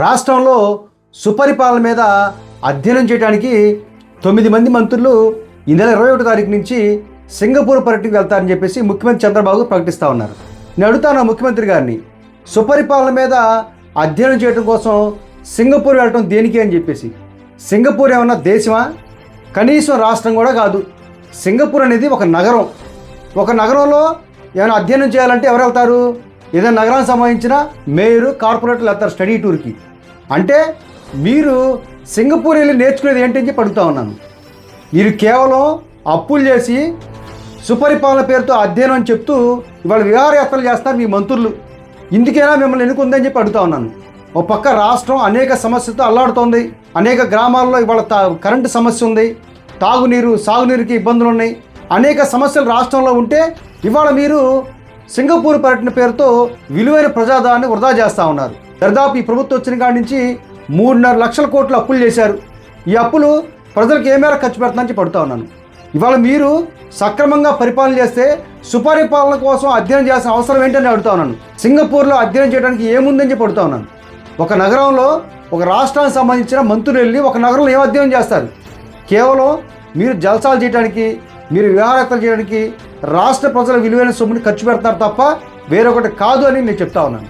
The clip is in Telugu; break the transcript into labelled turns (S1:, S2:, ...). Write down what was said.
S1: రాష్ట్రంలో సుపరిపాలన మీద అధ్యయనం చేయడానికి 9 మంది మంత్రులు ఈ నెల 21 తారీఖు నుంచి సింగపూర్ పర్యటనకు వెళ్తారని చెప్పేసి ముఖ్యమంత్రి చంద్రబాబు ప్రకటిస్తూ ఉన్నారు. నేను అడుగుతాను ముఖ్యమంత్రి గారిని, సుపరిపాలన మీద అధ్యయనం చేయడం కోసం సింగపూర్ వెళ్ళటం దేనికి అని చెప్పేసి. సింగపూర్ ఏమన్నా దేశమా? కనీసం రాష్ట్రం కూడా కాదు. సింగపూర్ అనేది ఒక నగరం. ఒక నగరంలో ఏమైనా అధ్యయనం చేయాలంటే ఎవరు వెళ్తారు? ఏదైనా నగరానికి సంబంధించిన మేయరు, కార్పొరేటర్లు వెళ్తారు స్టడీ టూర్కి. అంటే మీరు సింగపూర్ వెళ్ళి నేర్చుకునేది ఏంటని చెప్పి అడుగుతా ఉన్నాను. మీరు కేవలం అప్పులు చేసి సుపరిపాలన పేరుతో అధ్యయనం అని చెప్తూ ఇవాళ విహారయాత్రలు చేస్తారు మీ మంత్రులు. ఇందుకైనా మిమ్మల్ని ఎన్నుకుందని చెప్పి అడుగుతా ఉన్నాను. ఒక పక్క రాష్ట్రం అనేక సమస్యలతో అల్లాడుతోంది. అనేక గ్రామాల్లో ఇవాళ కరెంటు సమస్య ఉంది, తాగునీరు, సాగునీరుకి ఇబ్బందులు ఉన్నాయి. అనేక సమస్యలు రాష్ట్రంలో ఉంటే ఇవాళ మీరు సింగపూర్ పర్యటన పేరుతో విలువైన ప్రజాధనాన్ని వృధా చేస్తూ ఉన్నారు. దాదాపు ఈ ప్రభుత్వం వచ్చిన కాడి నుంచి 3.5 లక్షల కోట్లు అప్పులు చేశారు. ఈ అప్పులు ప్రజలకు ఏ మేర ఖర్చు పెడుతుందని చెప్పి అడుగుతా ఉన్నాను. ఇవాళ మీరు సక్రమంగా పరిపాలన చేస్తే సుపరిపాలన కోసం అధ్యయనం చేయాల్సిన అవసరం ఏంటని అడుగుతా ఉన్నాను. సింగపూర్లో అధ్యయనం చేయడానికి ఏముందని చెప్పి అడుగుతా ఉన్నాను. ఒక నగరంలో ఒక రాష్ట్రానికి సంబంధించిన మంత్రులు వెళ్ళి ఒక నగరంలో ఏం అధ్యయనం చేస్తారు? కేవలం మీరు జల్సాలు చేయడానికి, మీరు విహారయాత్రలు చేయడానికి రాష్ట్ర ప్రజల విలువైన సొమ్ముని ఖర్చు పెడతారు తప్ప వేరొకటి కాదు అని నేను చెప్తా ఉన్నాను.